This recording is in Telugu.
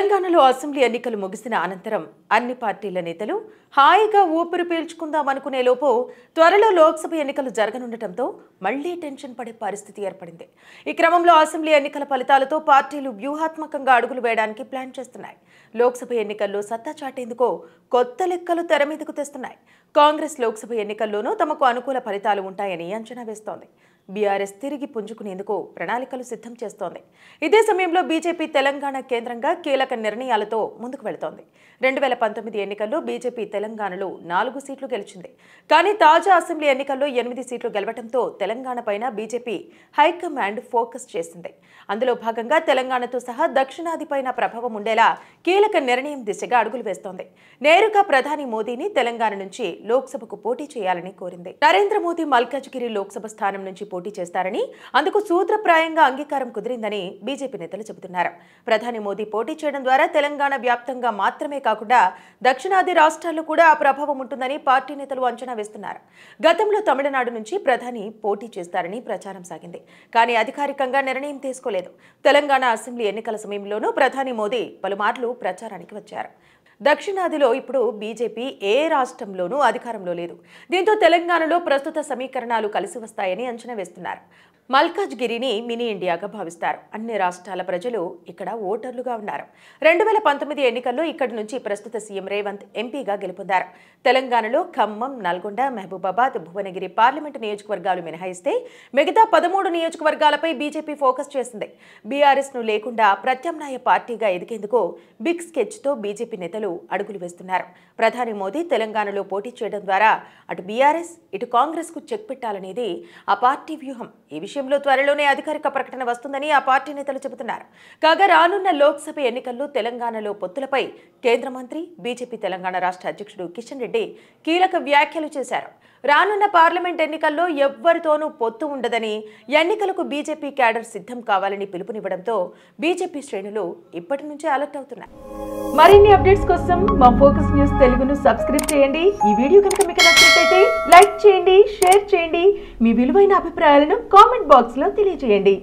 తెలంగాణలో అసెంబ్లీ ఎన్నికలు ముగిసిన అనంతరం అన్ని పార్టీల నేతలు హాయిగా ఊపిరి పీల్చుకుందామనుకునే లోపు త్వరలో లోక్సభ ఎన్నికలు జరగనుండటంతో మళ్లీ టెన్షన్ పడే పరిస్థితి ఏర్పడింది. ఈ క్రమంలో అసెంబ్లీ ఎన్నికల ఫలితాలతో పార్టీలు వ్యూహాత్మకంగా అడుగులు వేయడానికి ప్లాన్ చేస్తున్నాయి. లోక్సభ ఎన్నికల్లో సత్తా చాటేందుకు కొత్త లెక్కలు తెర మీదకు తెస్తున్నాయి. కాంగ్రెస్ లోక్సభ ఎన్నికల్లోనూ తమకు అనుకూల ఫలితాలు ఉంటాయని అంచనా వేస్తోంది. బీఆర్ఎస్ తిరిగి పుంజుకునేందుకు ప్రణాళికలు సిద్ధం చేస్తోంది. ఇదే సమయంలో బీజేపీ తెలంగాణ కేంద్రంగా కీలక నిర్ణయాలతో ముందుకు వెళుతోంది. 2019 ఎన్నికల్లో బీజేపీ తెలంగాణలో 4 సీట్లు గెలిచింది. కానీ తాజా అసెంబ్లీ ఎన్నికల్లో 8 సీట్లు గెలవడంతో తెలంగాణ పైన బీజేపీ హైకమాండ్ ఫోకస్ చేసింది. అందులో భాగంగా తెలంగాణతో సహా దక్షిణాదిపైన ప్రభావం ఉండేలా కీలక నిర్ణయం దిశగా అడుగులు వేస్తోంది. నేరుగా ప్రధాని మోదీని తెలంగాణ నుంచి లోక్సభకు పోటీ చేయాలని కోరింది. నరేంద్ర మోదీ మల్కాజ్గిరి లోక్సభ స్థానం నుంచి పోటీ చేస్తారని, అందుకు సూత్రప్రాయంగా అంగీకారం కుదిరిందని బీజేపీ నేతలు చెబుతున్నారు. ప్రధాని మోదీ పోటీ చేయడం ద్వారా తెలంగాణ వ్యాప్తంగా మాత్రమే కాకుండా దక్షిణాది రాష్ట్రాల్లో కూడా ఆ ప్రభావం ఉంటుందని పార్టీ నేతలు అంచనా వేస్తున్నారు. గతంలో తమిళనాడు నుంచి ప్రధాని పోటీ చేస్తారని ప్రచారం సాగింది. కానీ అధికారికంగా నిర్ణయం తీసుకోలేదు. తెలంగాణ అసెంబ్లీ ఎన్నికల సమయంలోనూ ప్రధాని మోదీ పలుమార్లు ప్రచారానికి వచ్చారు. దక్షిణాదిలో ఇప్పుడు బీజేపీ ఏ రాష్ట్రంలోనూ అధికారంలో లేదు. దీంతో తెలంగాణలో ప్రస్తుత సమీకరణాలు కలిసి వస్తాయని అంచనా వేస్తున్నారు. మల్కాజ్గిరిని మినీ ఇండియాగా భావిస్తారు. అన్ని రాష్ట్రాల ప్రజలు ఇక్కడ ఓటర్లుగా ఉన్నారు. 2019 ఎన్నికల్లో ఇక్కడి నుంచి ప్రస్తుత సీఎం రేవంత్ ఎంపీగా గెలుపొందారు. తెలంగాణలో ఖమ్మం, నల్గొండ, మహబూబాబాద్, భువనగిరి పార్లమెంటు నియోజకవర్గాలు మినహాయిస్తే మిగతా 13 నియోజకవర్గాలపై బీజేపీ ఫోకస్ చేసింది. బీఆర్ఎస్ను లేకుండా ప్రత్యామ్నాయ పార్టీగా ఎదిగేందుకు బిగ్ స్కెచ్తో బీజేపీ నేతలు అడుగులు వేస్తున్నారు. ప్రధాని మోదీ తెలంగాణలో పోటీ చేయడం ద్వారా అటు బీఆర్ఎస్ ఇటు కాంగ్రెస్కు చెక్ పెట్టాలనేది ఆ పార్టీ వ్యూహం. ఈ విషయంలో త్వరలోనే అధికారిక ప్రకటన వస్తుందని ఆ పార్టీ నేతలు చెబుతున్నారు. కాగా రానున్న లోక్సభ ఎన్నికల్లో తెలంగాణలో పొత్తులపై కేంద్ర మంత్రి, బీజేపీ తెలంగాణ రాష్ట్ర అధ్యక్షుడు కిషన్ రెడ్డి కీలక వ్యాఖ్యలు చేశారు. రానున్న పార్లమెంట్ ఎన్నికల్లో ఎవ్వరితోనూ పొత్తు ఉండదని, ఎన్నికలకు బీజేపీ క్యాడర్ సిద్ధం కావాలని పిలుపునివ్వడంతో బీజేపీ శ్రేణులు ఇప్పటి నుంచే అలర్ట్ అవుతున్నాయి. మరిన్ని అప్డేట్స్ కోసం మా ఫోకస్ న్యూస్ తెలుగును సబ్స్క్రైబ్ చేయండి. ఈ వీడియో కనుక మీకు నచ్చినట్లయితే లైక్ చేయండి, షేర్ చేయండి. మీ విలువైన అభిప్రాయాలను కామెంట్ బాక్స్ లో తెలియజేయండి.